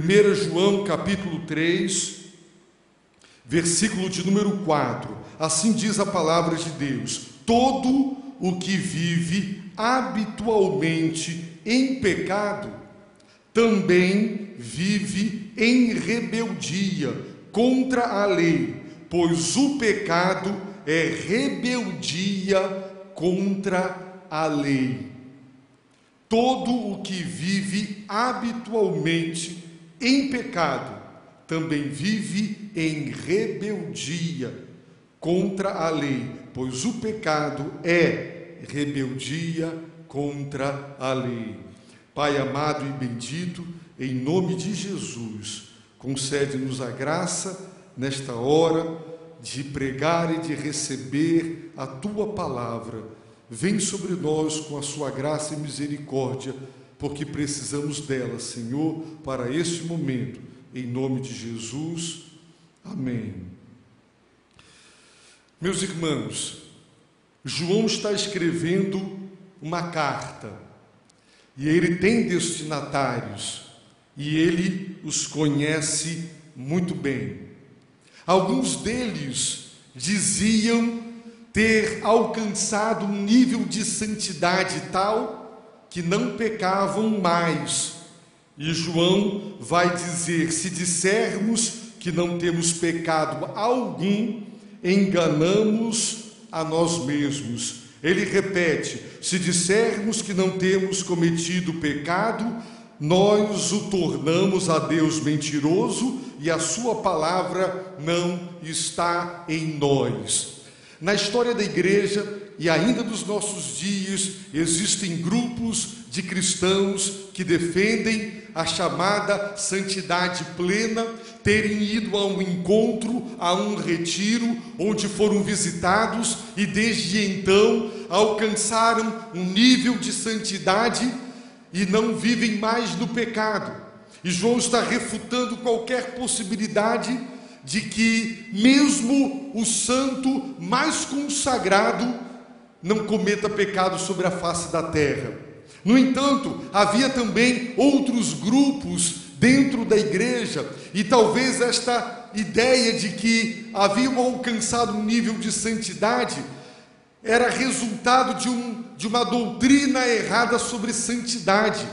1 João capítulo 3, versículo de número 4. Assim diz a palavra de Deus: todo o que vive habitualmente em pecado, também vive em rebeldia contra a lei, pois o pecado é rebeldia contra a lei. Todo o que vive habitualmente em pecado, também vive em rebeldia contra a lei, pois o pecado é rebeldia contra a lei. Pai amado e bendito, em nome de Jesus, concede-nos a graça nesta hora de pregar e de receber a Tua palavra. Vem sobre nós com a Sua graça e misericórdia, porque precisamos dela, Senhor, para este momento. Em nome de Jesus, amém. Meus irmãos, João está escrevendo uma carta, e ele tem destinatários, e ele os conhece muito bem. Alguns deles diziam ter alcançado um nível de santidade tal que não pecavam mais. E João vai dizer: se dissermos que não temos pecado algum, enganamos a nós mesmos. Ele repete: se dissermos que não temos cometido pecado, nós o tornamos a Deus mentiroso e a sua palavra não está em nós. Na história da igreja e ainda dos nossos dias, existem grupos de cristãos que defendem a chamada santidade plena, terem ido a um encontro, a um retiro, onde foram visitados e desde então alcançaram um nível de santidade e não vivem mais no pecado. E João está refutando qualquer possibilidade de que mesmo o santo mais consagrado não cometa pecado sobre a face da terra. No entanto, havia também outros grupos dentro da igreja, e talvez esta ideia de que haviam alcançado um nível de santidade era resultado de uma doutrina errada sobre santidade,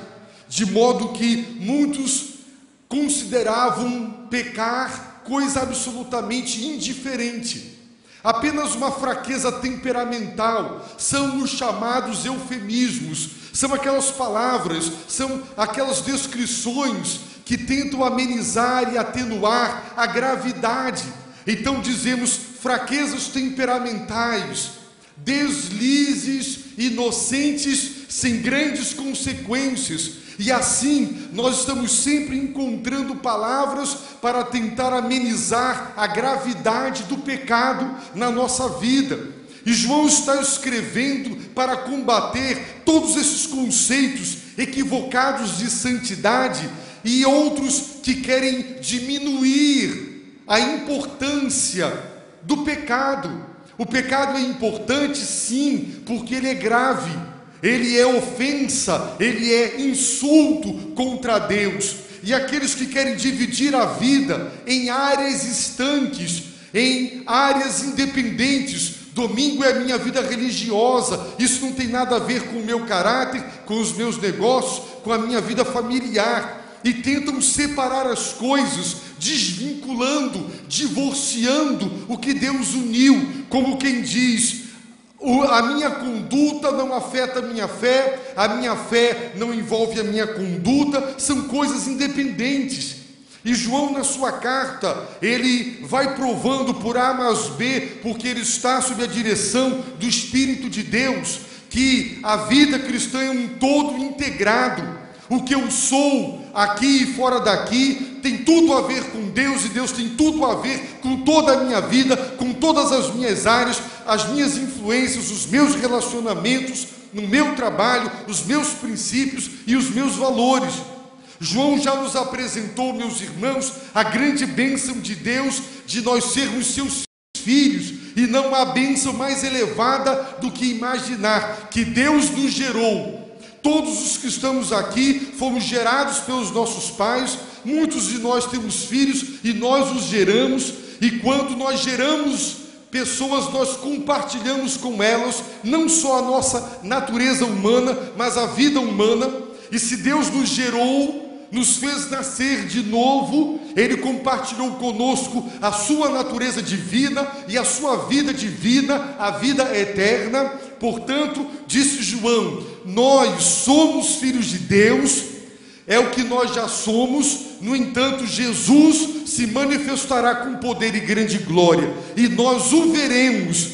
de modo que muitos consideravam pecar coisa absolutamente indiferente, apenas uma fraqueza temperamental. São os chamados eufemismos, são aquelas palavras, são aquelas descrições que tentam amenizar e atenuar a gravidade. Então dizemos fraquezas temperamentais, deslizes inocentes sem grandes consequências. E assim, nós estamos sempre encontrando palavras para tentar amenizar a gravidade do pecado na nossa vida. E João está escrevendo para combater todos esses conceitos equivocados de santidade e outros que querem diminuir a importância do pecado. O pecado é importante, sim, porque ele é grave. Ele é ofensa, ele é insulto contra Deus. E aqueles que querem dividir a vida em áreas estanques, em áreas independentes. Domingo é a minha vida religiosa, isso não tem nada a ver com o meu caráter, com os meus negócios, com a minha vida familiar. E tentam separar as coisas, desvinculando, divorciando o que Deus uniu, como quem diz: a minha conduta não afeta a minha fé não envolve a minha conduta, são coisas independentes. E João, na sua carta, ele vai provando por A mais B, porque ele está sob a direção do Espírito de Deus, que a vida cristã é um todo integrado. O que eu sou aqui e fora daqui tem tudo a ver com Deus, e Deus tem tudo a ver com toda a minha vida, com todas as minhas áreas, as minhas influências, os meus relacionamentos, no meu trabalho, os meus princípios e os meus valores. João já nos apresentou, meus irmãos, a grande bênção de Deus de nós sermos seus filhos, e não há bênção mais elevada do que imaginar que Deus nos gerou. Todos os que estamos aqui fomos gerados pelos nossos pais muitos de nós temos filhos e nós os geramos, e quando nós geramos pessoas, nós compartilhamos com elas não só a nossa natureza humana, mas a vida humana. E se Deus nos gerou, nos fez nascer de novo, Ele compartilhou conosco a sua natureza divina e a sua vida divina, a vida eterna. Portanto, disse João, nós somos filhos de Deus, é o que nós já somos. No entanto, Jesus se manifestará com poder e grande glória, e nós o veremos,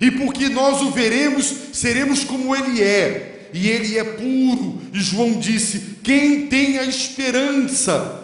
e porque nós o veremos, seremos como Ele é, e Ele é puro. E João disse, quem tem a esperança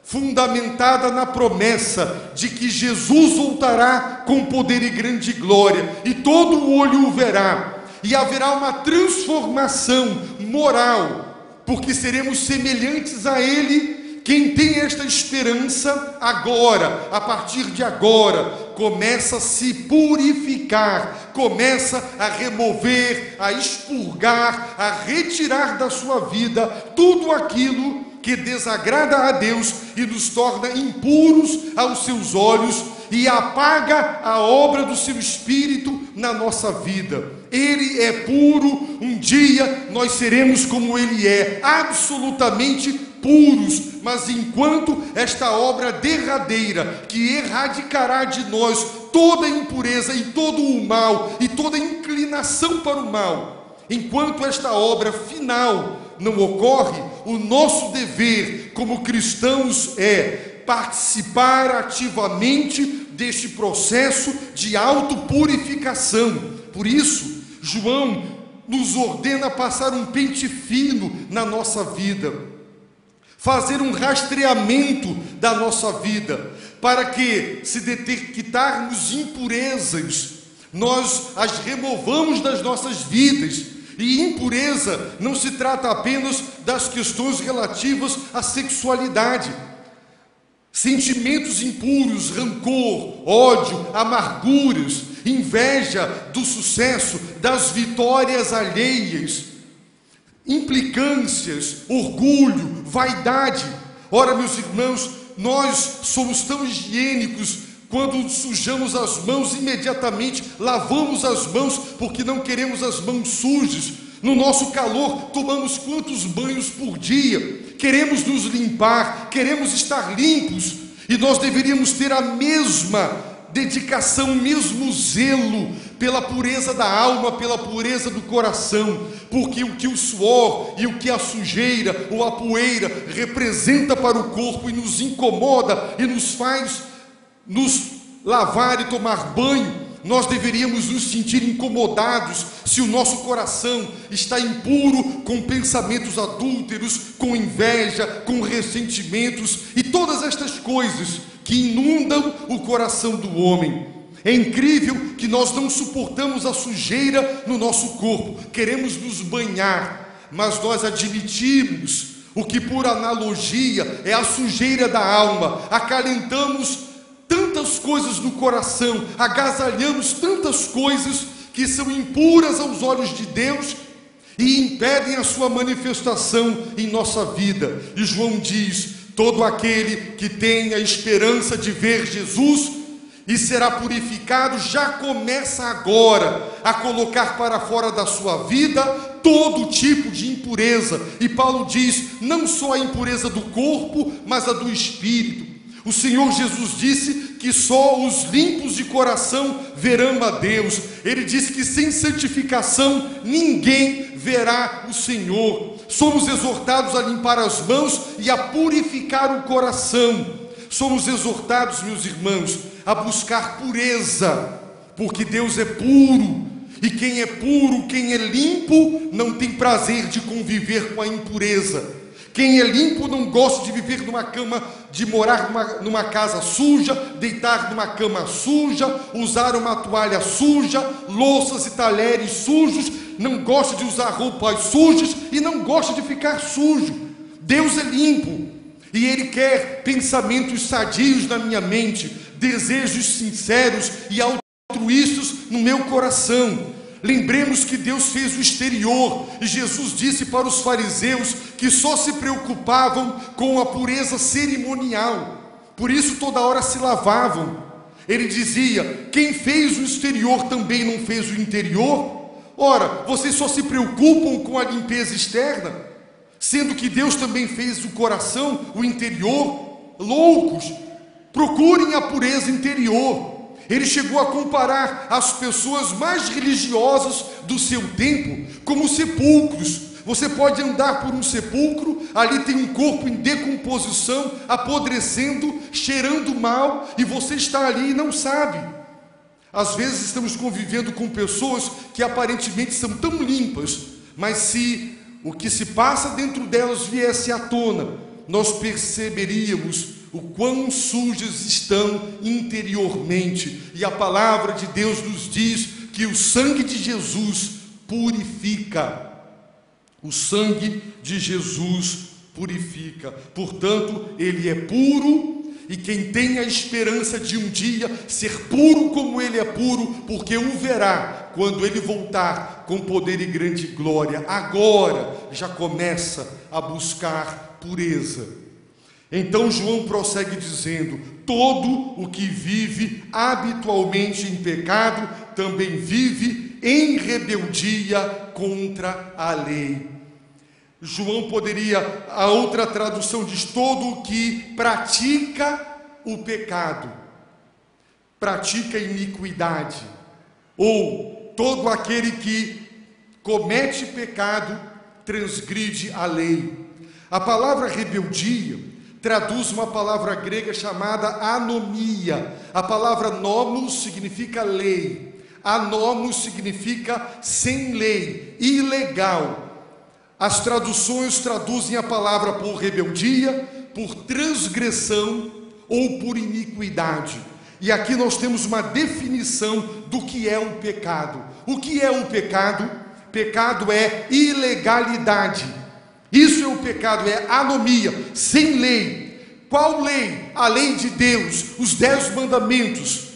fundamentada na promessa de que Jesus voltará com poder e grande glória, e todo o olho o verá, e haverá uma transformação moral, porque seremos semelhantes a Ele. Quem tem esta esperança, agora, a partir de agora, começa a se purificar, começa a remover, a expurgar, a retirar da sua vida tudo aquilo que desagrada a Deus e nos torna impuros aos seus olhos e apaga a obra do seu Espírito na nossa vida. Ele é puro, um dia nós seremos como Ele é, absolutamente puros, mas enquanto esta obra derradeira, que erradicará de nós toda impureza e todo o mal, e toda inclinação para o mal, enquanto esta obra final não ocorre, o nosso dever como cristãos é participar ativamente deste processo de autopurificação. Por isso, João nos ordena passar um pente fino na nossa vida, fazer um rastreamento da nossa vida, para que, se detectarmos impurezas, nós as removamos das nossas vidas. E impureza não se trata apenas das questões relativas à sexualidade. Sentimentos impuros, rancor, ódio, amarguras, inveja do sucesso, das vitórias alheias, implicâncias, orgulho, vaidade. Ora, meus irmãos, nós somos tão higiênicos. Quando sujamos as mãos, imediatamente lavamos as mãos, porque não queremos as mãos sujas. No nosso calor, tomamos quantos banhos por dia? Queremos nos limpar, queremos estar limpos, e nós deveríamos ter a mesma dedicação, o mesmo zelo pela pureza da alma, pela pureza do coração, porque o que o suor e o que a sujeira ou a poeira representa para o corpo e nos incomoda e nos faz nos lavar e tomar banho, nós deveríamos nos sentir incomodados se o nosso coração está impuro com pensamentos adúlteros, com inveja, com ressentimentos e todas estas coisas que inundam o coração do homem. É incrível que nós não suportamos a sujeira no nosso corpo, queremos nos banhar, mas nós admitimos o que por analogia é a sujeira da alma, acalentamos tantas coisas no coração, agasalhamos tantas coisas que são impuras aos olhos de Deus e impedem a sua manifestação em nossa vida. E João diz, todo aquele que tem a esperança de ver Jesus e será purificado, já começa agora a colocar para fora da sua vida todo tipo de impureza. E Paulo diz, não só a impureza do corpo, mas a do espírito. O Senhor Jesus disse que só os limpos de coração verão a Deus. Ele disse que sem santificação ninguém verá o Senhor. Somos exortados a limpar as mãos e a purificar o coração. Somos exortados, meus irmãos, a buscar pureza, porque Deus é puro. E quem é puro, quem é limpo, não tem prazer de conviver com a impureza. Quem é limpo não gosta de viver numa cama, de morar numa casa suja, deitar numa cama suja, usar uma toalha suja, louças e talheres sujos, não gosta de usar roupas sujas e não gosta de ficar sujo. Deus é limpo e Ele quer pensamentos sadios na minha mente, desejos sinceros e altruístas no meu coração. Lembremos que Deus fez o exterior, e Jesus disse para os fariseus que só se preocupavam com a pureza cerimonial, por isso toda hora se lavavam. Ele dizia: quem fez o exterior também não fez o interior? Ora, vocês só se preocupam com a limpeza externa, sendo que Deus também fez o coração, o interior. Loucos, procurem a pureza interior. Ele chegou a comparar as pessoas mais religiosas do seu tempo como sepulcros. Você pode andar por um sepulcro, ali tem um corpo em decomposição, apodrecendo, cheirando mal, e você está ali e não sabe. Às vezes estamos convivendo com pessoas que aparentemente são tão limpas, mas se o que se passa dentro delas viesse à tona, nós perceberíamos o quão sujas estão interiormente. E a palavra de Deus nos diz que o sangue de Jesus purifica. O sangue de Jesus purifica. Portanto, ele é puro, e quem tem a esperança de um dia ser puro como ele é puro, porque o verá quando ele voltar com poder e grande glória, agora já começa a buscar pureza. Então João prossegue dizendo: todo o que vive habitualmente em pecado também vive em rebeldia contra a lei. João poderia, a outra tradução diz: todo o que pratica o pecado, pratica iniquidade, ou todo aquele que comete pecado transgride a lei. A palavra rebeldia traduz uma palavra grega chamada anomia. A palavra nomos significa lei, anomos significa sem lei, ilegal. As traduções traduzem a palavra por rebeldia, por transgressão ou por iniquidade. E aqui nós temos uma definição do que é um pecado. O que é um pecado? Pecado é ilegalidade. Isso é o pecado, é anomia, sem lei. Qual lei? A lei de Deus, os 10 mandamentos,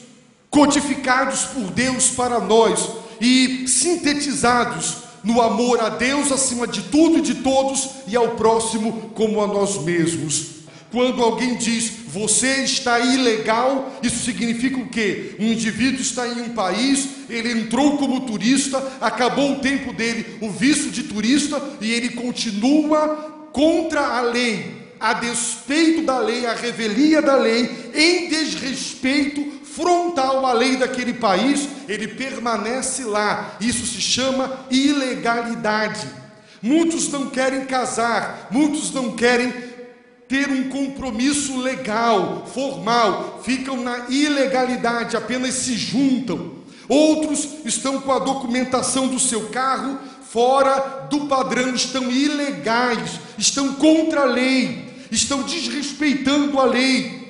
codificados por Deus para nós e sintetizados no amor a Deus acima de tudo e de todos, e ao próximo como a nós mesmos. Quando alguém diz: você está ilegal, isso significa o quê? Um indivíduo está em um país, ele entrou como turista, acabou o tempo dele, o visto de turista, e ele continua contra a lei, a despeito da lei, a revelia da lei, em desrespeito frontal à lei daquele país, ele permanece lá. Isso se chama ilegalidade. Muitos não querem casar, muitos não querem ter um compromisso legal, formal, ficam na ilegalidade, apenas se juntam. Outros estão com a documentação do seu carro fora do padrão, estão ilegais, estão contra a lei, estão desrespeitando a lei.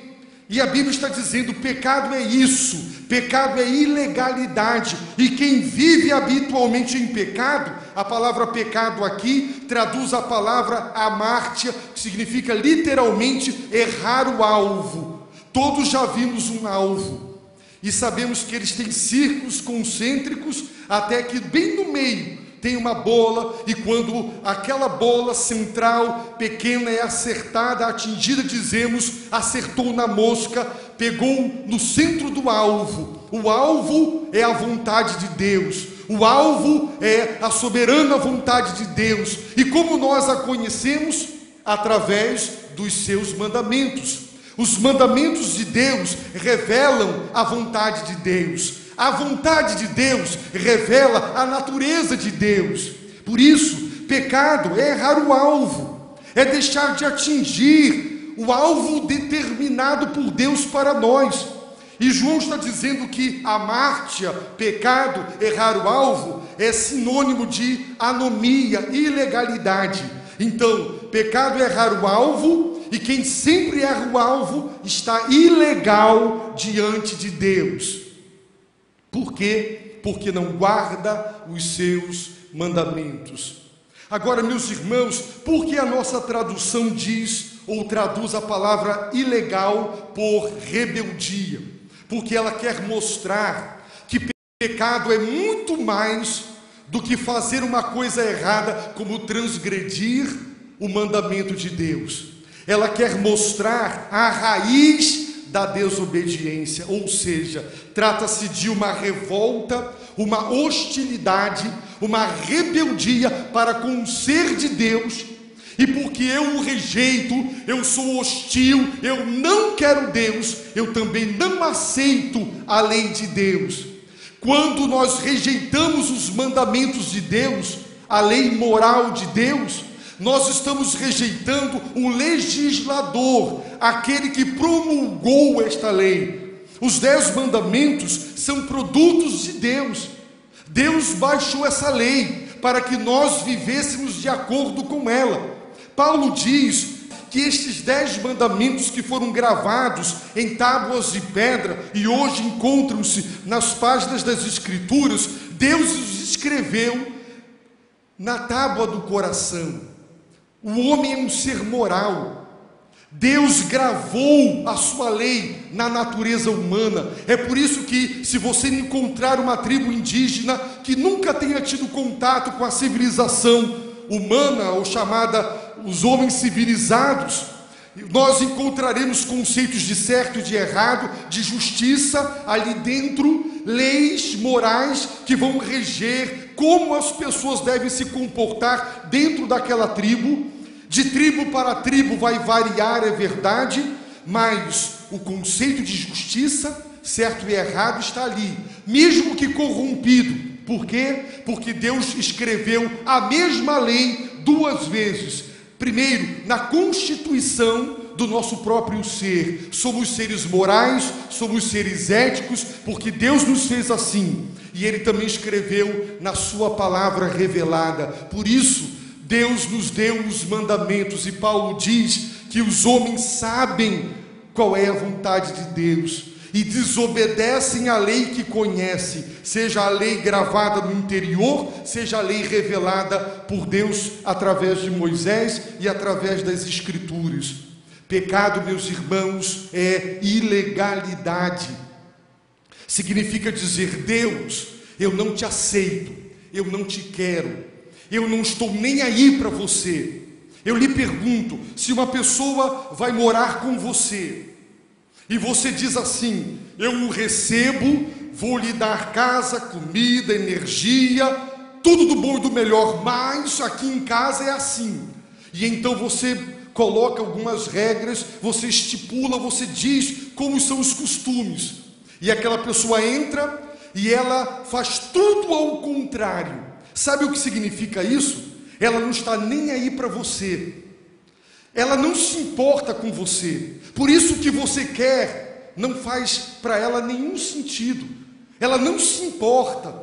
E a Bíblia está dizendo: pecado é isso, pecado é ilegalidade, e quem vive habitualmente em pecado, a palavra pecado aqui traduz a palavra amártia, que significa literalmente errar o alvo. Todos já vimos um alvo, e sabemos que eles têm círculos concêntricos, até que bem no meio tem uma bola, e quando aquela bola central pequena é acertada, atingida, dizemos: acertou na mosca, pegou no centro do alvo. O alvo é a vontade de Deus, o alvo é a soberana vontade de Deus, e como nós a conhecemos? Através dos seus mandamentos. Os mandamentos de Deus revelam a vontade de Deus. A vontade de Deus revela a natureza de Deus. Por isso, pecado é errar o alvo, é deixar de atingir o alvo determinado por Deus para nós. E João está dizendo que amártia, pecado, errar o alvo, é sinônimo de anomia, ilegalidade. Então, pecado é errar o alvo, e quem sempre erra o alvo está ilegal diante de Deus. Por quê? Porque não guarda os seus mandamentos. Agora, meus irmãos, por que a nossa tradução diz ou traduz a palavra ilegal por rebeldia? Porque ela quer mostrar que pecado é muito mais do que fazer uma coisa errada, como transgredir o mandamento de Deus. Ela quer mostrar a raiz da desobediência, ou seja, trata-se de uma revolta, uma hostilidade, uma rebeldia para com o ser de Deus. E porque eu o rejeito, eu sou hostil, eu não quero Deus, eu também não aceito a lei de Deus. Quando nós rejeitamos os mandamentos de Deus, a lei moral de Deus, nós estamos rejeitando o legislador, aquele que promulgou esta lei. Os 10 mandamentos são produtos de Deus. Deus baixou essa lei para que nós vivêssemos de acordo com ela. Paulo diz que estes 10 mandamentos que foram gravados em tábuas de pedra e hoje encontram-se nas páginas das Escrituras, Deus os escreveu na tábua do coração. O homem é um ser moral. Deus gravou a sua lei na natureza humana. É por isso que, se você encontrar uma tribo indígena que nunca tenha tido contato com a civilização humana, ou chamada os homens civilizados, nós encontraremos conceitos de certo e de errado, de justiça, ali dentro, leis morais que vão reger como as pessoas devem se comportar dentro daquela tribo. De tribo para tribo vai variar, é verdade, mas o conceito de justiça, certo e errado, está ali, mesmo que corrompido. Por quê? Porque Deus escreveu a mesma lei 2 vezes. Primeiro, na constituição do nosso próprio ser. Somos seres morais, somos seres éticos, porque Deus nos fez assim. E Ele também escreveu na sua palavra revelada. Por isso, Deus nos deu os mandamentos, e Paulo diz que os homens sabem qual é a vontade de Deus e desobedecem à lei que conhecem, seja a lei gravada no interior, seja a lei revelada por Deus através de Moisés e através das Escrituras. Pecado, meus irmãos, é ilegalidade. Significa dizer: Deus, eu não te aceito, eu não te quero, eu não estou nem aí para você. Eu lhe pergunto, se uma pessoa vai morar com você e você diz assim: eu o recebo, vou lhe dar casa, comida, energia, tudo do bom e do melhor, mas aqui em casa é assim. E então você coloca algumas regras, você estipula, você diz como são os costumes. E aquela pessoa entra e ela faz tudo ao contrário. Sabe o que significa isso? Ela não está nem aí para você. Ela não se importa com você. Por isso que você quer não faz para ela nenhum sentido. Ela não se importa.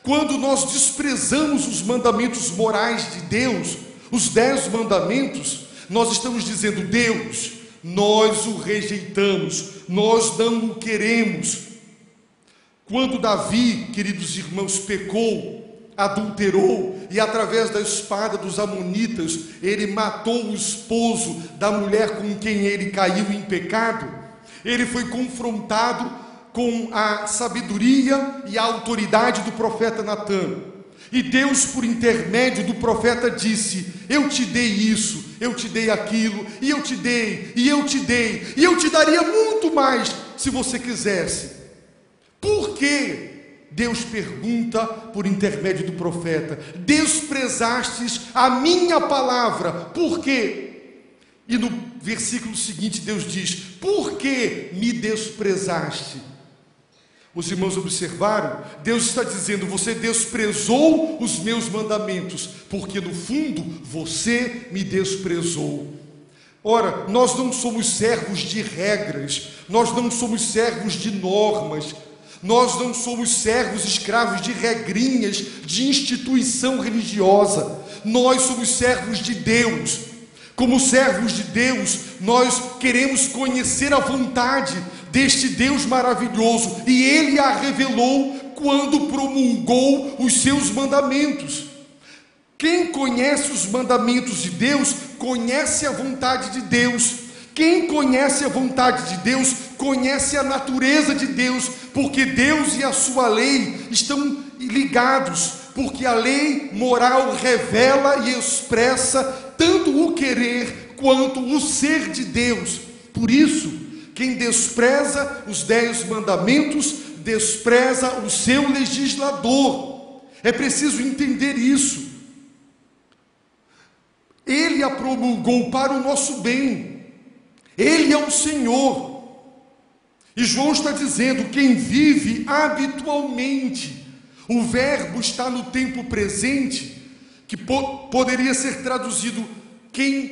Quando nós desprezamos os mandamentos morais de Deus, os 10 mandamentos, nós estamos dizendo: Deus, nós o rejeitamos, nós não o queremos. Quando Davi, queridos irmãos, pecou, adulterou, e através da espada dos amonitas, ele matou o esposo da mulher com quem ele caiu em pecado, ele foi confrontado com a sabedoria e a autoridade do profeta Natã. E Deus, por intermédio do profeta, disse: eu te dei isso, eu te dei aquilo, e eu te dei, e eu te dei, e eu te daria muito mais se você quisesse. Por quê? Deus pergunta por intermédio do profeta: desprezastes a minha palavra, por quê? E no versículo seguinte Deus diz: por que me desprezaste? Os irmãos observaram? Deus está dizendo: você desprezou os meus mandamentos, porque no fundo você me desprezou. Ora, nós não somos servos de regras, nós não somos servos de normas, nós não somos servos escravos de regrinhas, de instituição religiosa. Nós somos servos de Deus. Como servos de Deus, nós queremos conhecer a vontade deste Deus maravilhoso, e Ele a revelou quando promulgou os seus mandamentos. Quem conhece os mandamentos de Deus, conhece a vontade de Deus. Quem conhece a vontade de Deus, conhece a natureza de Deus, porque Deus e a sua lei estão ligados, porque a lei moral revela e expressa tanto o querer quanto o ser de Deus. Por isso, quem despreza os 10 mandamentos, despreza o seu legislador. É preciso entender isso. Ele a promulgou para o nosso bem. Ele é o Senhor. E João está dizendo, quem vive habitualmente. O verbo está no tempo presente, que poderia ser traduzido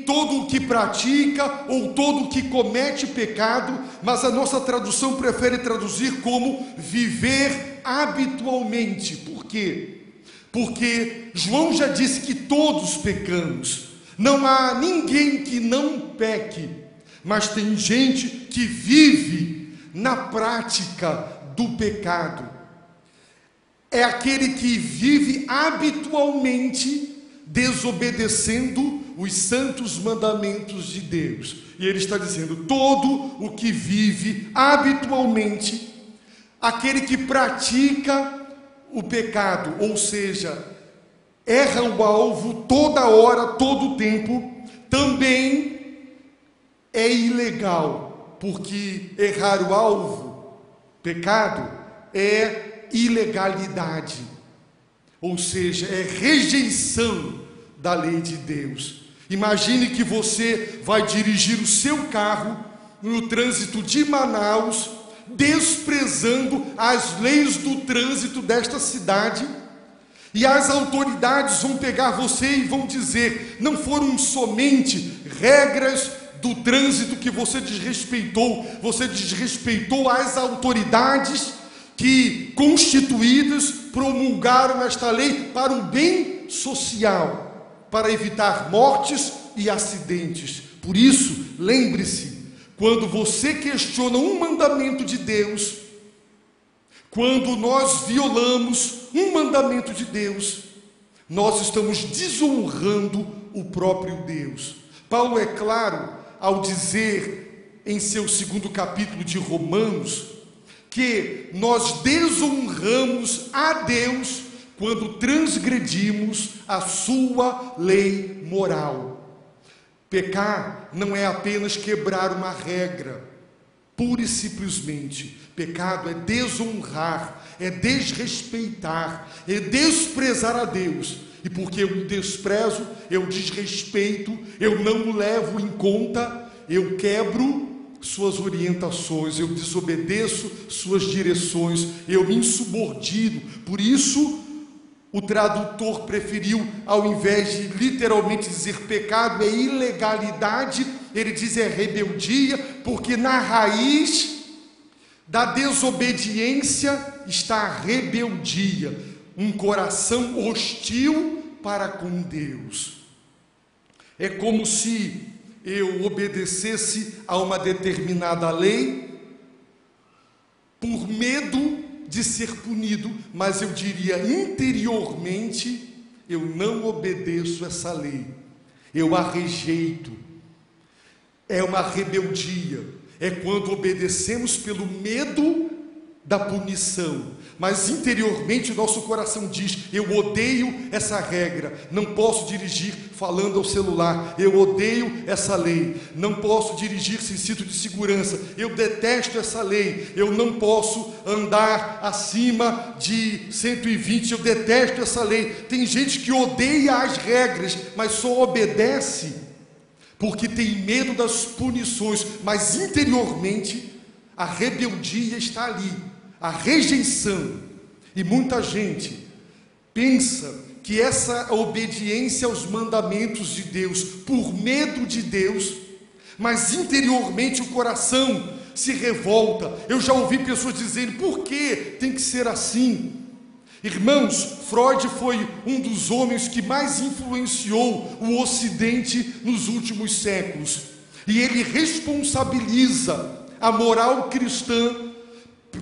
todo o que pratica ou todo o que comete pecado, mas a nossa tradução prefere traduzir como viver habitualmente. Por quê? Porque João já disse que todos pecamos. Não há ninguém que não peque, mas tem gente que vive na prática do pecado. É aquele que vive habitualmente desobedecendo os santos mandamentos de Deus. E ele está dizendo, todo o que vive habitualmente, aquele que pratica o pecado, ou seja, erra o alvo toda hora, todo o tempo, também é ilegal, porque errar o alvo, pecado, é ilegalidade, ou seja, é rejeição da lei de Deus. Imagine que você vai dirigir o seu carro no trânsito de Manaus, desprezando as leis do trânsito desta cidade, e as autoridades vão pegar você e vão dizer, não foram somente regras do trânsito que você desrespeitou as autoridades que, constituídas, promulgaram esta lei para o bem social, para evitar mortes e acidentes. Por isso, lembre-se, quando você questiona um mandamento de Deus, quando nós violamos um mandamento de Deus, nós estamos desonrando o próprio Deus. Paulo é claro ao dizer em seu 2º capítulo de Romanos, que nós desonramos a Deus quando transgredimos a sua lei moral. Pecar não é apenas quebrar uma regra, pura e simplesmente. Pecado é desonrar, é desrespeitar, é desprezar a Deus. E porque eu o desprezo, eu desrespeito, eu não o levo em conta, eu quebro suas orientações, eu desobedeço suas direções, eu me insubordino. Por isso, o tradutor preferiu, ao invés de literalmente dizer pecado é ilegalidade, ele diz é rebeldia, porque na raiz da desobediência está a rebeldia, um coração hostil para com Deus. É como se eu obedecesse a uma determinada lei por medo de ser punido, mas eu diria interiormente, eu não obedeço essa lei, eu a rejeito. É uma rebeldia, é quando obedecemos pelo medo da punição, mas interiormente o nosso coração diz, eu odeio essa regra, não posso dirigir falando ao celular, eu odeio essa lei, não posso dirigir sem cinto de segurança, eu detesto essa lei, eu não posso andar acima de 120, eu detesto essa lei. Tem gente que odeia as regras, mas só obedece porque tem medo das punições, mas interiormente a rebeldia está ali, a rejeição. E muita gente pensa que essa obediência aos mandamentos de Deus, por medo de Deus, mas interiormente o coração se revolta. Eu já ouvi pessoas dizerem, por que tem que ser assim? Irmãos, Freud foi um dos homens que mais influenciou o Ocidente nos últimos séculos. E ele responsabiliza a moral cristã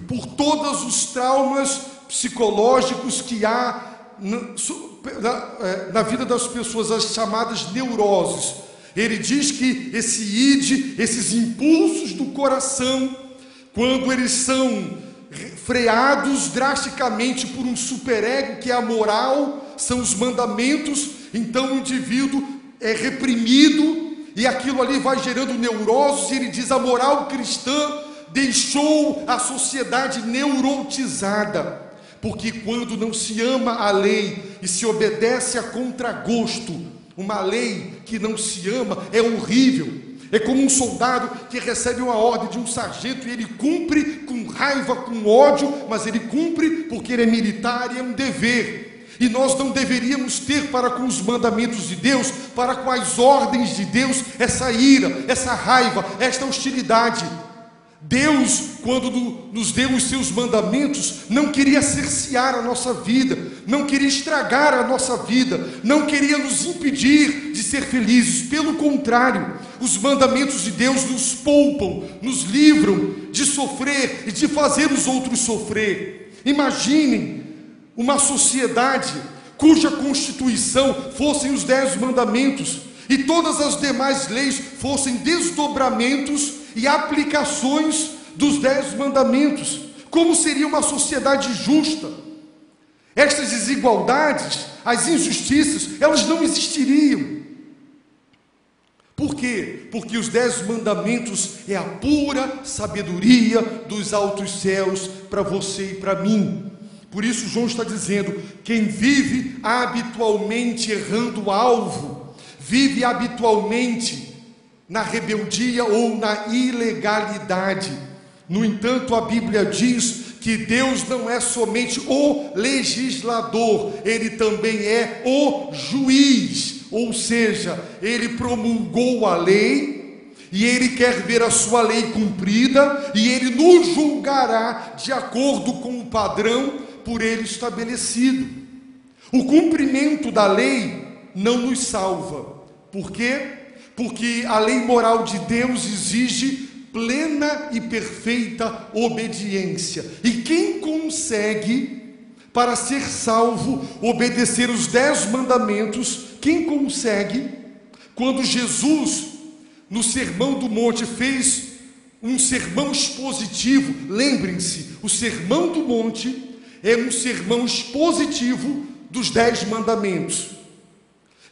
por todos os traumas psicológicos que há na vida das pessoas, as chamadas neuroses. Ele diz que esse id, esses impulsos do coração quando eles são freados drasticamente por um superego que é a moral, são os mandamentos, então o indivíduo é reprimido e aquilo ali vai gerando neuroses, e ele diz: a moral cristã deixou a sociedade neurotizada, porque quando não se ama a lei e se obedece a contragosto, uma lei que não se ama é horrível. É como um soldado que recebe uma ordem de um sargento e ele cumpre com raiva, com ódio, mas ele cumpre porque ele é militar e é um dever. E nós não deveríamos ter para com os mandamentos de Deus, para com as ordens de Deus, essa ira, essa raiva, esta hostilidade. Deus, quando nos deu os seus mandamentos, não queria cercear a nossa vida, não queria estragar a nossa vida, não queria nos impedir de ser felizes. Pelo contrário, os mandamentos de Deus nos poupam, nos livram de sofrer e de fazer os outros sofrer. Imaginem uma sociedade cuja constituição fossem os 10 mandamentos e todas as demais leis fossem desdobramentos e aplicações dos 10 mandamentos. Como seria uma sociedade justa? Estas desigualdades, as injustiças, elas não existiriam. Por quê? Porque os 10 mandamentos é a pura sabedoria dos altos céus para você e para mim. Por isso João está dizendo: quem vive habitualmente errando o alvo, vive habitualmente na rebeldia ou na ilegalidade. No entanto, a Bíblia diz que Deus não é somente o legislador, Ele também é o juiz, ou seja, Ele promulgou a lei e Ele quer ver a sua lei cumprida e Ele nos julgará de acordo com o padrão por Ele estabelecido. O cumprimento da lei não nos salva. Por quê? Porque a lei moral de Deus exige plena e perfeita obediência. E quem consegue, para ser salvo, obedecer os 10 mandamentos? Quem consegue? Quando Jesus, no Sermão do Monte, fez um sermão expositivo, lembrem-se, o Sermão do Monte é um sermão expositivo dos 10 mandamentos.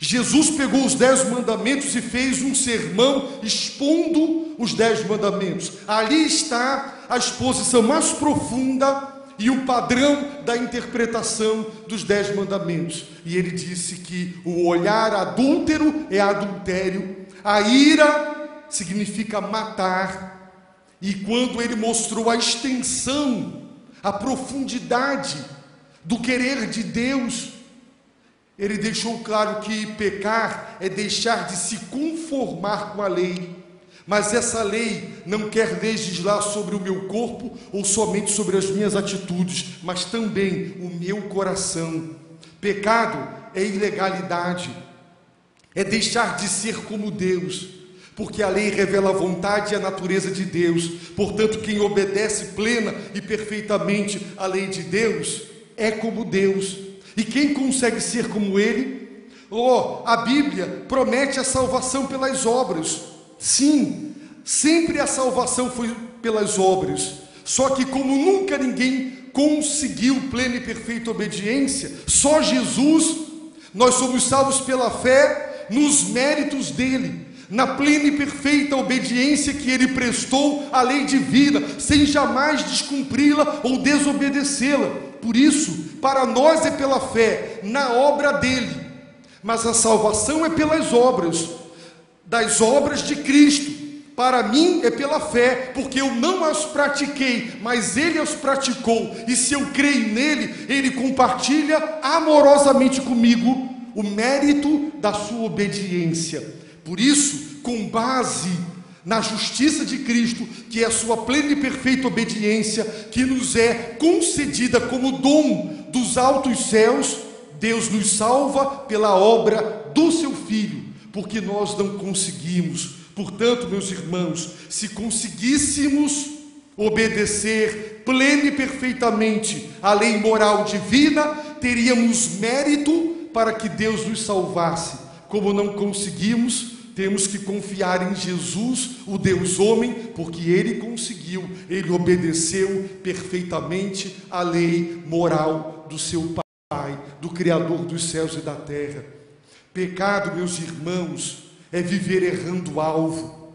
Jesus pegou os 10 mandamentos e fez um sermão expondo os 10 mandamentos. Ali está a exposição mais profunda e o padrão da interpretação dos 10 mandamentos. E ele disse que o olhar adúltero é adultério, a ira significa matar. E quando ele mostrou a extensão, a profundidade do querer de Deus, ele deixou claro que pecar é deixar de se conformar com a lei. Mas essa lei não quer legislar sobre o meu corpo ou somente sobre as minhas atitudes, mas também o meu coração. Pecado é ilegalidade, é deixar de ser como Deus, porque a lei revela a vontade e a natureza de Deus. Portanto, quem obedece plena e perfeitamente à lei de Deus é como Deus. E quem consegue ser como Ele? A Bíblia promete a salvação pelas obras. Sim, sempre a salvação foi pelas obras. Só que como nunca ninguém conseguiu plena e perfeita obediência, só Jesus, nós somos salvos pela fé nos méritos dEle, na plena e perfeita obediência que Ele prestou à lei divina, sem jamais descumpri-la ou desobedecê-la. Por isso, para nós é pela fé na obra dEle, mas a salvação é pelas obras, das obras de Cristo. Para mim é pela fé, porque eu não as pratiquei, mas Ele as praticou, e se eu creio nele, Ele compartilha amorosamente comigo o mérito da sua obediência. Por isso, com base na justiça de Cristo, que é a sua plena e perfeita obediência, que nos é concedida como dom dos altos céus, Deus nos salva pela obra do seu Filho, porque nós não conseguimos. Portanto, meus irmãos, se conseguíssemos obedecer plena e perfeitamente à lei moral divina, teríamos mérito para que Deus nos salvasse. Como não conseguimos, temos que confiar em Jesus, o Deus homem, porque ele conseguiu, ele obedeceu perfeitamente à lei moral do seu Pai, do Criador dos céus e da terra. Pecado, meus irmãos, é viver errando o alvo.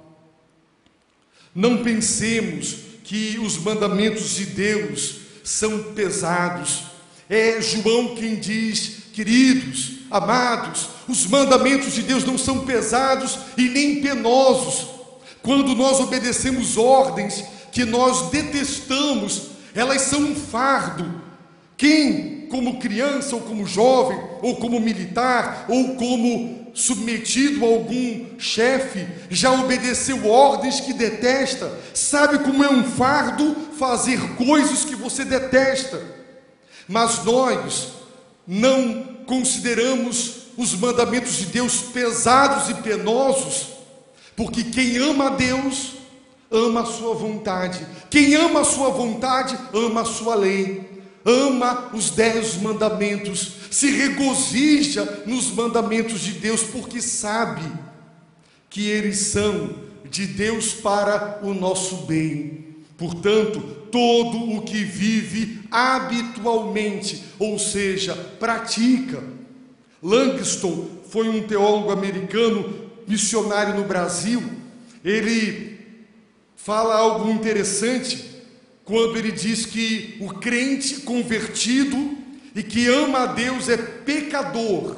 Não pensemos que os mandamentos de Deus são pesados. É João quem diz: queridos, amados, os mandamentos de Deus não são pesados e nem penosos. Quando nós obedecemos ordens que nós detestamos, elas são um fardo. Quem, como criança, ou como jovem, ou como militar, ou como submetido a algum chefe, já obedeceu ordens que detesta, sabe como é um fardo fazer coisas que você detesta. Mas nós não consideramos os mandamentos de Deus pesados e penosos, porque quem ama a Deus, ama a sua vontade. Quem ama a sua vontade, ama a sua lei. Ama os 10 mandamentos, se regozija nos mandamentos de Deus, porque sabe que eles são de Deus para o nosso bem. Portanto, todo o que vive habitualmente, ou seja, pratica. Langston foi um teólogo americano, missionário no Brasil. Ele fala algo interessante quando ele diz que o crente convertido e que ama a Deus é pecador,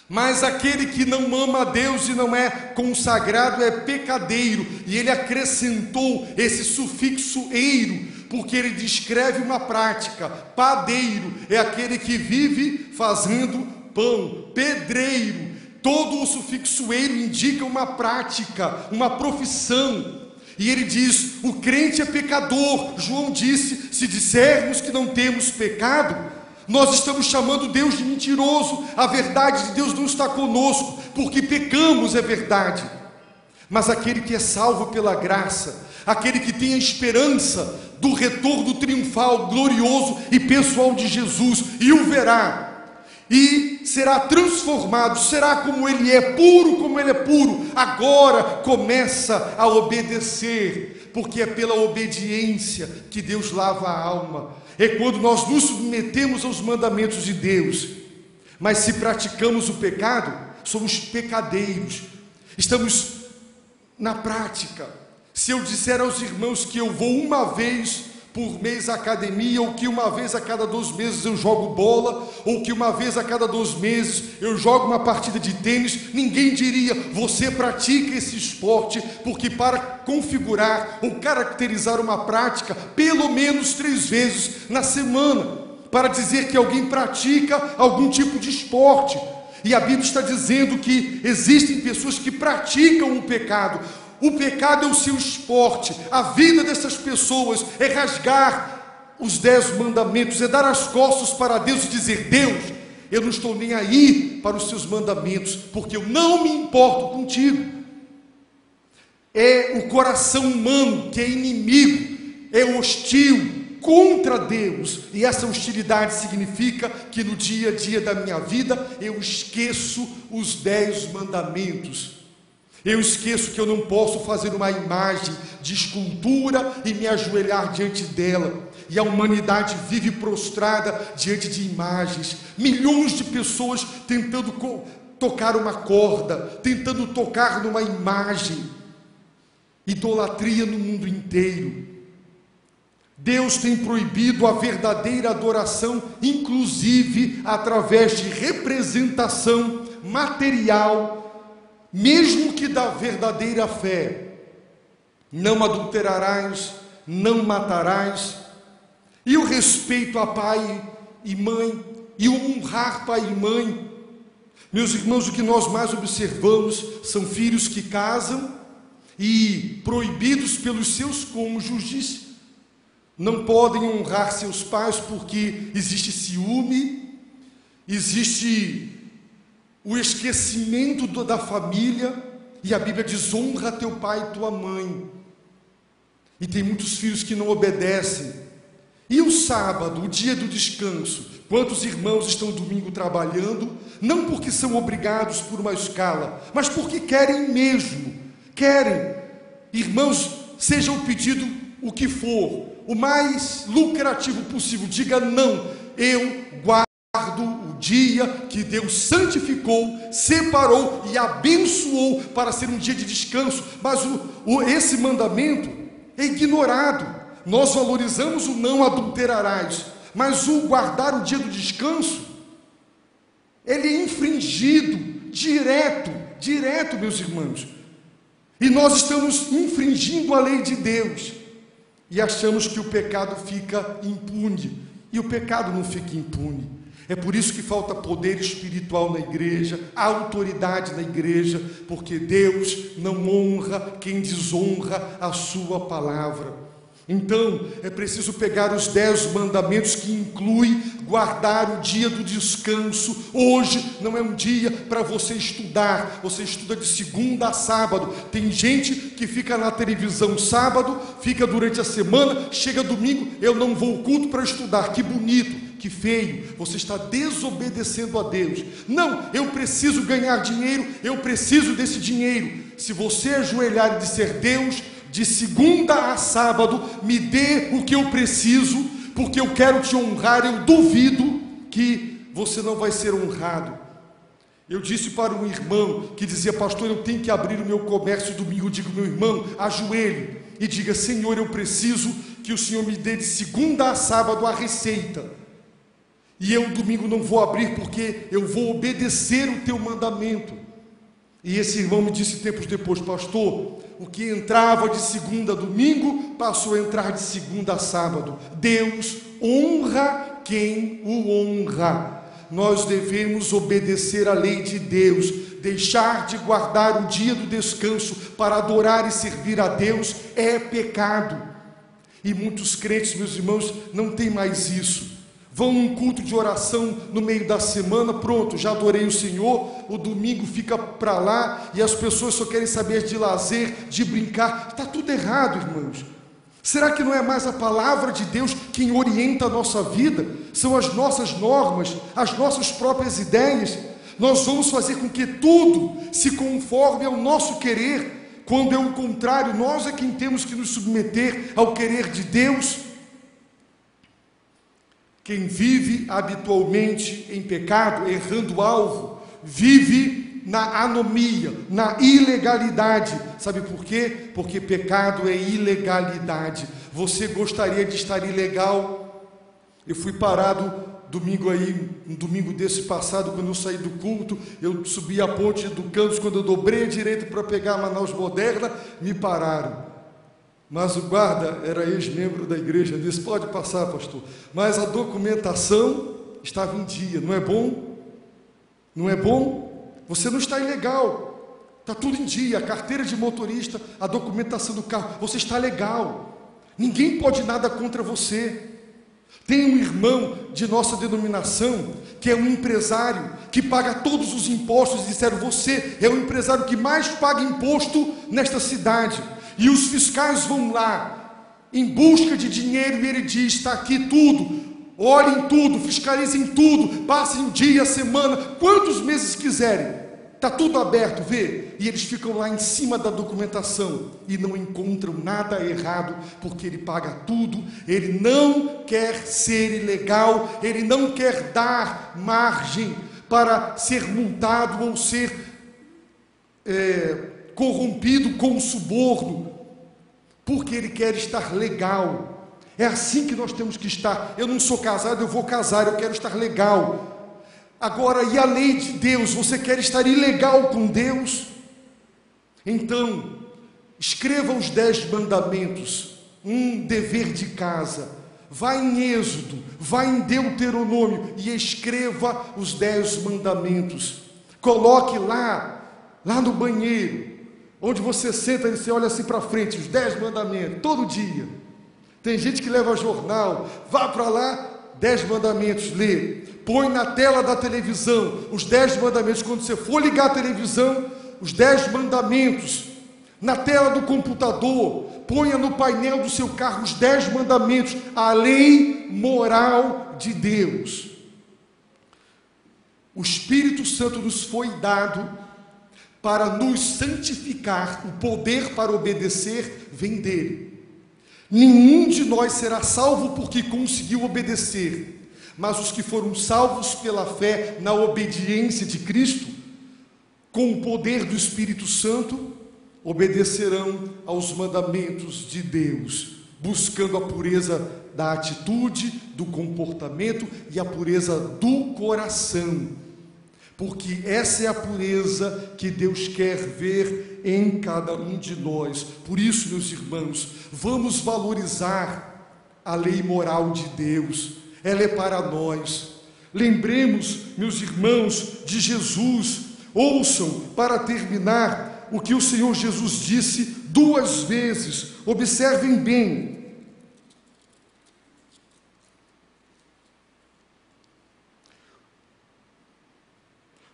mas aquele que não ama a Deus e não é consagrado é pecadeiro. E ele acrescentou esse sufixo eiro, porque ele descreve uma prática. Padeiro é aquele que vive fazendo pão. Pedreiro, todo o sufixo eiro indica uma prática, uma profissão. E ele diz: o crente é pecador. João disse: se dissermos que não temos pecado, nós estamos chamando Deus de mentiroso. A verdade de Deus não está conosco, porque pecamos, é verdade. Mas aquele que é salvo pela graça, aquele que tem a esperança do retorno triunfal, glorioso e pessoal de Jesus, e o verá, e será transformado, será como ele é, puro como ele é puro. Agora começa a obedecer, porque é pela obediência que Deus lava a alma. É quando nós nos submetemos aos mandamentos de Deus. Mas se praticamos o pecado, somos pecadeiros, estamos na prática. Se eu disser aos irmãos que eu vou uma vez por mês à academia, ou que uma vez a cada 2 meses eu jogo bola, ou que uma vez a cada 2 meses eu jogo uma partida de tênis, ninguém diria: você pratica esse esporte, porque para configurar ou caracterizar uma prática, pelo menos 3 vezes na semana, para dizer que alguém pratica algum tipo de esporte. E a Bíblia está dizendo que existem pessoas que praticam o pecado. O pecado é o seu esporte. A vida dessas pessoas é rasgar os 10 mandamentos, é dar as costas para Deus e dizer: Deus, eu não estou nem aí para os seus mandamentos, porque eu não me importo contigo. É o coração humano que é inimigo, é hostil contra Deus, e essa hostilidade significa que no dia a dia da minha vida eu esqueço os 10 mandamentos. Eu esqueço que eu não posso fazer uma imagem de escultura e me ajoelhar diante dela. E a humanidade vive prostrada diante de imagens. Milhões de pessoas tentando tocar uma corda, tentando tocar numa imagem. Idolatria no mundo inteiro. Deus tem proibido a verdadeira adoração, inclusive através de representação material, mesmo que da verdadeira fé. Não adulterarás, não matarás. E o respeito a pai e mãe, e o honrar pai e mãe. Meus irmãos, o que nós mais observamos são filhos que casam e, proibidos pelos seus cônjuges, não podem honrar seus pais porque existe ciúme, existe o esquecimento da família, e a Bíblia diz: honra teu pai e tua mãe. E tem muitos filhos que não obedecem, E o sábado, o dia do descanso? Quantos irmãos estão domingo trabalhando, não porque são obrigados por uma escala, mas porque querem mesmo, querem. Irmãos, seja o pedido o que for, o mais lucrativo possível, diga não, eu guardo o dia que Deus santificou, separou e abençoou para ser um dia de descanso, mas esse mandamento é ignorado. Nós valorizamos o não adulterarás, mas o guardar o dia do descanso, ele é infringido direto, meus irmãos. E nós estamos infringindo a lei de Deus e achamos que o pecado fica impune. E o pecado não fica impune. É por isso que falta poder espiritual na igreja, autoridade na igreja, porque Deus não honra quem desonra a sua palavra. Então, é preciso pegar os 10 mandamentos, que inclui guardar o dia do descanso. Hoje não é um dia para você estudar, você estuda de segunda a sábado. Tem gente que fica na televisão sábado, fica durante a semana, chega domingo, eu não vou ao culto para estudar. Que bonito, que feio, você está desobedecendo a Deus. Não, eu preciso ganhar dinheiro, eu preciso desse dinheiro. Se você ajoelhar e disser: Deus, de segunda a sábado, me dê o que eu preciso, porque eu quero te honrar, eu duvido que você não vai ser honrado. Eu disse para um irmão que dizia: pastor, eu tenho que abrir o meu comércio domingo. Eu digo: meu irmão, ajoelhe e diga: Senhor, eu preciso que o Senhor me dê de segunda a sábado a receita, e eu domingo não vou abrir, porque eu vou obedecer o teu mandamento. E esse irmão me disse tempos depois: pastor, o que entrava de segunda a domingo passou a entrar de segunda a sábado. Deus honra quem o honra. Nós devemos obedecer à lei de Deus. Deixar de guardar o dia do descanso para adorar e servir a Deus é pecado. E muitos crentes, meus irmãos, não têm mais isso. Vão num culto de oração no meio da semana, pronto, já adorei o Senhor, o domingo fica para lá, e as pessoas só querem saber de lazer, de brincar. Está tudo errado, irmãos. Será que não é mais a palavra de Deus quem orienta a nossa vida? São as nossas normas, as nossas próprias ideias. Nós vamos fazer com que tudo se conforme ao nosso querer, quando é o contrário, nós é quem temos que nos submeter ao querer de Deus. Quem vive habitualmente em pecado, errando o alvo, vive na anomia, na ilegalidade. Sabe por quê? Porque pecado é ilegalidade. Você gostaria de estar ilegal? Eu fui parado domingo aí, um domingo desse passado, quando eu saí do culto, eu subi a ponte do Campos, quando eu dobrei a direita para pegar a Manaus Moderna, me pararam. Mas o guarda era ex-membro da igreja, disse: pode passar, pastor. Mas a documentação estava em dia, não é bom? Não é bom? Você não está ilegal, está tudo em dia, a carteira de motorista, a documentação do carro, você está legal. Ninguém pode nada contra você. Tem um irmão de nossa denominação, que é um empresário, que paga todos os impostos, e disseram: você é o empresário que mais paga imposto nesta cidade. E os fiscais vão lá, em busca de dinheiro, e ele diz: está aqui tudo, olhem tudo, fiscalizem tudo, passem dia, semana, quantos meses quiserem, está tudo aberto, vê? E eles ficam lá em cima da documentação, e não encontram nada errado, porque ele paga tudo. Ele não quer ser ilegal, ele não quer dar margem para ser multado, ou ser corrompido com suborno, porque ele quer estar legal. É assim que nós temos que estar. Eu não sou casado, eu vou casar, eu quero estar legal. Agora, e a lei de Deus? Você quer estar ilegal com Deus? Então, escreva os 10 mandamentos, um dever de casa. Vá em Êxodo, vá em Deuteronômio e escreva os 10 mandamentos. Coloque lá no banheiro, onde você senta e você olha assim para frente, os 10 mandamentos, todo dia. Tem gente que leva jornal, vá para lá, 10 mandamentos, lê. Põe na tela da televisão os 10 mandamentos. Quando você for ligar a televisão, os 10 mandamentos. Na tela do computador, ponha no painel do seu carro os 10 mandamentos, a lei moral de Deus. O Espírito Santo nos foi dado para nos santificar, o poder para obedecer vem dele. Nenhum de nós será salvo porque conseguiu obedecer, mas os que foram salvos pela fé na obediência de Cristo, com o poder do Espírito Santo, obedecerão aos mandamentos de Deus, buscando a pureza da atitude, do comportamento e a pureza do coração, porque essa é a pureza que Deus quer ver em cada um de nós. Por isso, meus irmãos, vamos valorizar a lei moral de Deus, ela é para nós. Lembremos, meus irmãos, de Jesus. Ouçam, para terminar, o que o Senhor Jesus disse 2 vezes, observem bem.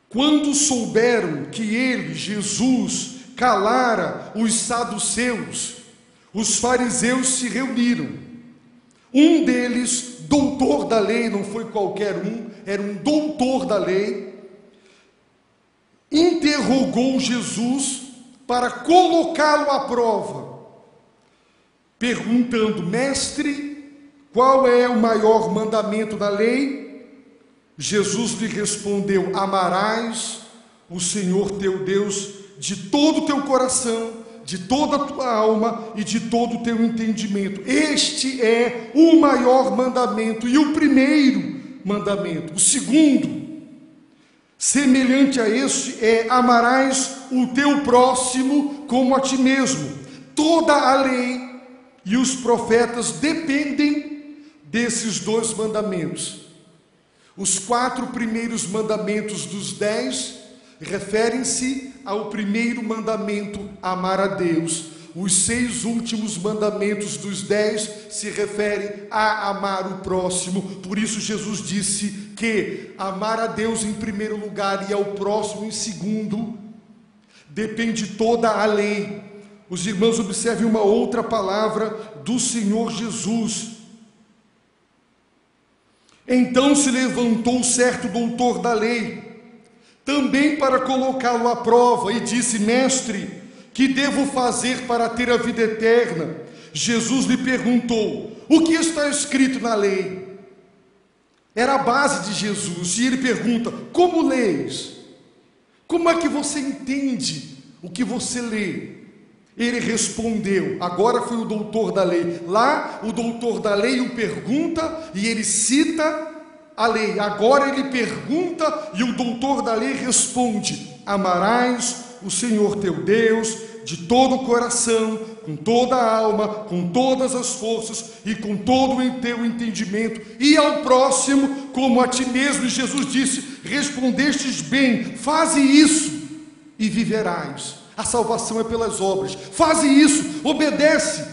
Quando souberam que ele, Jesus, calara os saduceus, os fariseus se reuniram. Um deles, doutor da lei, não foi qualquer um, era um doutor da lei, interrogou Jesus para colocá-lo à prova, perguntando: mestre, qual é o maior mandamento da lei? Jesus lhe respondeu: amarás o Senhor teu Deus de todo o teu coração, de toda a tua alma e de todo o teu entendimento. Este é o maior mandamento e o primeiro mandamento. O segundo, semelhante a este, é: amarás o teu próximo como a ti mesmo. Toda a lei e os profetas dependem desses 2 mandamentos. Os 4 primeiros mandamentos dos 10 referem-se ao primeiro mandamento, amar a Deus. Os 6 últimos mandamentos dos 10 se referem a amar o próximo. Por isso Jesus disse que amar a Deus em primeiro lugar e ao próximo em segundo depende toda a lei. Os irmãos observem uma outra palavra do Senhor Jesus. Então se levantou certo doutor da lei, também para colocá-lo à prova, e disse: mestre, que devo fazer para ter a vida eterna? Jesus lhe perguntou: o que está escrito na lei? Era a base de Jesus, e ele pergunta: como leis? Como é que você entende o que você lê? Ele respondeu, agora foi o doutor da lei. Lá o doutor da lei o pergunta e ele cita a lei. Agora ele pergunta e o doutor da lei responde: amarás o Senhor teu Deus de todo o coração, com toda a alma, com todas as forças e com todo o teu entendimento, e ao próximo como a ti mesmo. E Jesus disse: respondestes bem, faze isso e viverás. A salvação é pelas obras. Faze isso, obedece,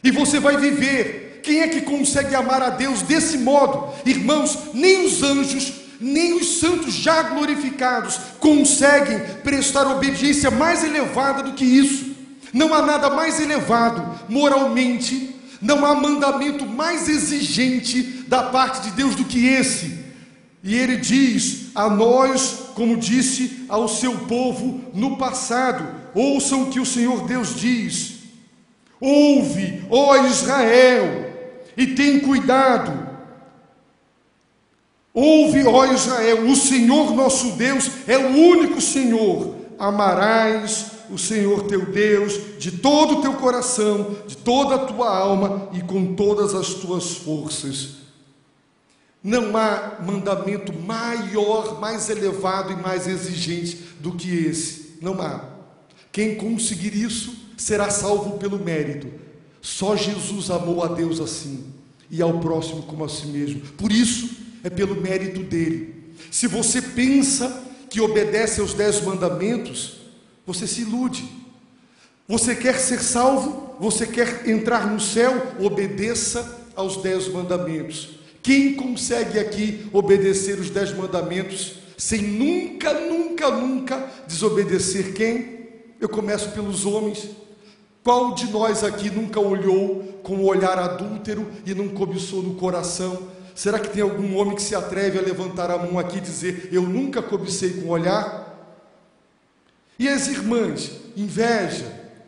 e você vai viver. Quem é que consegue amar a Deus desse modo? Irmãos, nem os anjos, nem os santos já glorificados conseguem prestar obediência mais elevada do que isso. Não há nada mais elevado moralmente, não há mandamento mais exigente da parte de Deus do que esse. E ele diz a nós, como disse ao seu povo no passado: ouçam o que o Senhor Deus diz. Ouve, ó Israel, e tem cuidado. Ouve, ó Israel, o Senhor nosso Deus é o único Senhor. Amarás o Senhor teu Deus de todo o teu coração, de toda a tua alma e com todas as tuas forças. Não há mandamento maior, mais elevado e mais exigente do que esse. Não há. Quem conseguir isso será salvo pelo mérito. Só Jesus amou a Deus assim e ao próximo como a si mesmo. Por isso, é pelo mérito dele. Se você pensa que obedece aos 10 mandamentos, você se ilude. Você quer ser salvo? Você quer entrar no céu? Obedeça aos 10 mandamentos. Quem consegue aqui obedecer os 10 mandamentos sem nunca desobedecer quem? Eu começo pelos homens. Qual de nós aqui nunca olhou com o olhar adúltero e não cobiçou no coração? Será que tem algum homem que se atreve a levantar a mão aqui e dizer: eu nunca cobicei com o olhar? E as irmãs, inveja,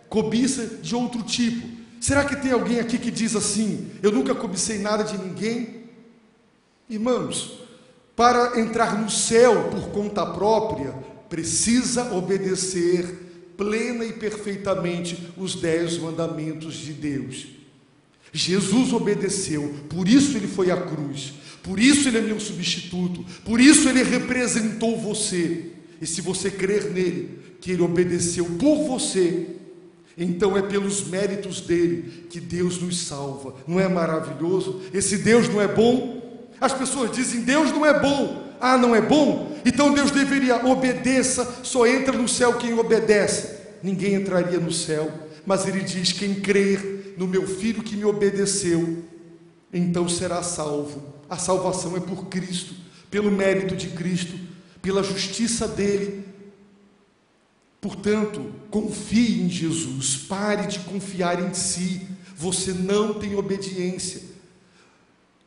cobiça de outro tipo. Será que tem alguém aqui que diz assim: eu nunca cobicei nada de ninguém? Irmãos, para entrar no céu por conta própria, precisa obedecer plena e perfeitamente os 10 mandamentos de Deus. Jesus obedeceu, por isso ele foi à cruz, por isso ele é meu substituto, por isso ele representou você. E se você crer nele, que ele obedeceu por você, então é pelos méritos dele que Deus nos salva. Não é maravilhoso? Esse Deus não é bom? As pessoas dizem: Deus não é bom. Ah, não é bom? Então Deus deveria: obedeça, só entra no céu quem obedece. Ninguém entraria no céu, mas ele diz: quem crer no meu Filho que me obedeceu, então será salvo. A salvação é por Cristo, pelo mérito de Cristo, pela justiça dele. Portanto, confie em Jesus, pare de confiar em si. Você não tem obediência.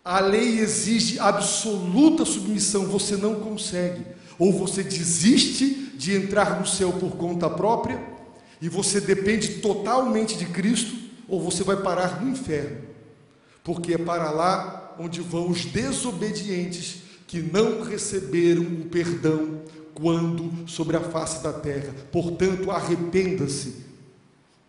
A lei exige absoluta submissão, você não consegue. Ou você desiste de entrar no céu por conta própria, e você depende totalmente de Cristo, ou você vai parar no inferno, porque é para lá onde vão os desobedientes que não receberam o perdão quando sobre a face da terra. Portanto, arrependa-se,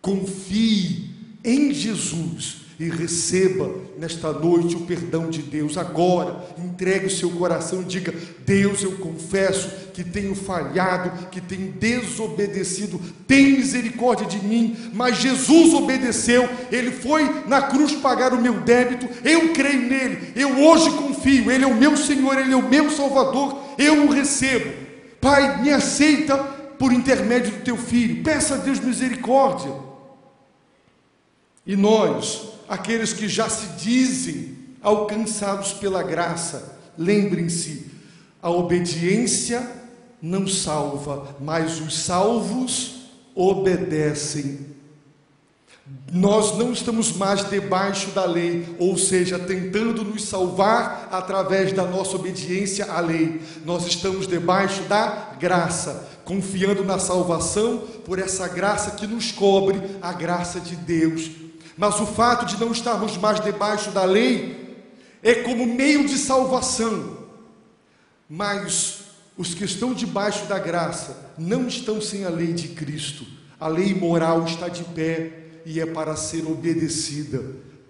confie em Jesus e receba nesta noite o perdão de Deus. Agora, entregue o seu coração e diga: Deus, eu confesso que tenho falhado, que tenho desobedecido, tem misericórdia de mim, mas Jesus obedeceu, ele foi na cruz pagar o meu débito, eu creio nele, eu hoje confio, ele é o meu Senhor, ele é o meu Salvador, eu o recebo. Pai, me aceita por intermédio do teu Filho. Peça a Deus misericórdia. E nós, aqueles que já se dizem alcançados pela graça, lembrem-se: a obediência não salva, mas os salvos obedecem. Nós não estamos mais debaixo da lei, ou seja, tentando nos salvar através da nossa obediência à lei. Nós estamos debaixo da graça, confiando na salvação por essa graça que nos cobre, a graça de Deus. Mas o fato de não estarmos mais debaixo da lei é como meio de salvação. Mas os que estão debaixo da graça não estão sem a lei de Cristo. A lei moral está de pé e é para ser obedecida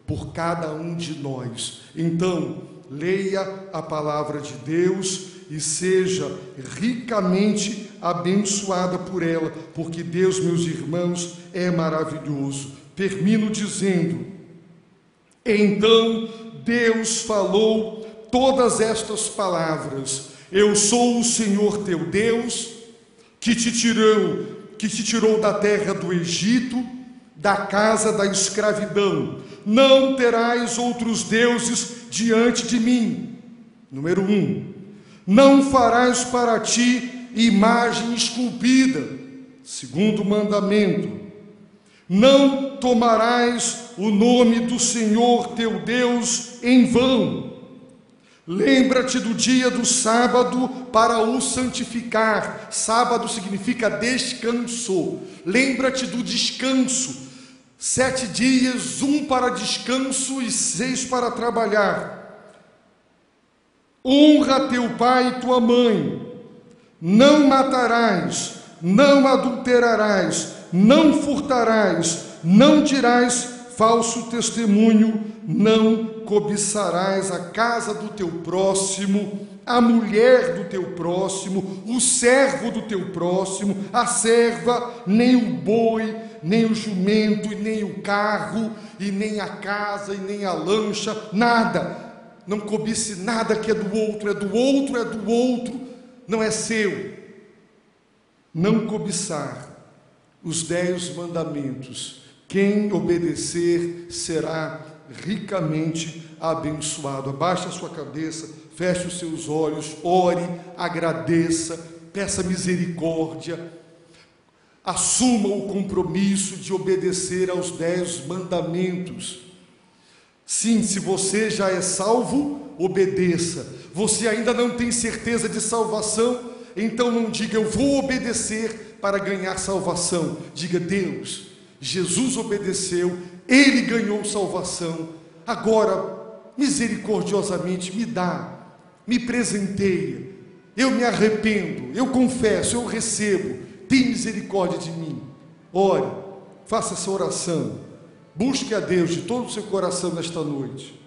por cada um de nós. Então, leia a palavra de Deus e seja ricamente abençoada por ela, porque Deus, meus irmãos, é maravilhoso. Termino dizendo: então Deus falou todas estas palavras: eu sou o Senhor teu Deus, que te tirou da terra do Egito, da casa da escravidão. Não terás outros deuses diante de mim. Número 1, não farás para ti imagem esculpida. Segundo mandamento, não tomarás o nome do Senhor teu Deus em vão. Lembra-te do dia do sábado para o santificar. Sábado significa descanso. Lembra-te do descanso. 7 dias, 1 para descanso e 6 para trabalhar. Honra teu pai e tua mãe. Não matarás, não adulterarás, não furtarás, não dirás falso testemunho, não cobiçarás a casa do teu próximo, a mulher do teu próximo, o servo do teu próximo, a serva, nem o boi, nem o jumento, e nem o carro, e nem a casa, e nem a lancha, nada. Não cobice nada que é do outro, é do outro, é do outro, não é seu. Não cobiçar os 10 mandamentos. Quem obedecer será ricamente abençoado. Abaixe a sua cabeça, feche os seus olhos, ore, agradeça, peça misericórdia. assuma o compromisso de obedecer aos 10 mandamentos. Sim, se você já é salvo, obedeça. Você ainda não tem certeza de salvação, então não diga eu vou obedecer para ganhar salvação. Diga: Deus, Jesus obedeceu, Ele ganhou salvação, agora misericordiosamente me dá, me presenteia, eu me arrependo, eu confesso, eu recebo, tem misericórdia de mim. Ore, faça essa oração, busque a Deus de todo o seu coração nesta noite.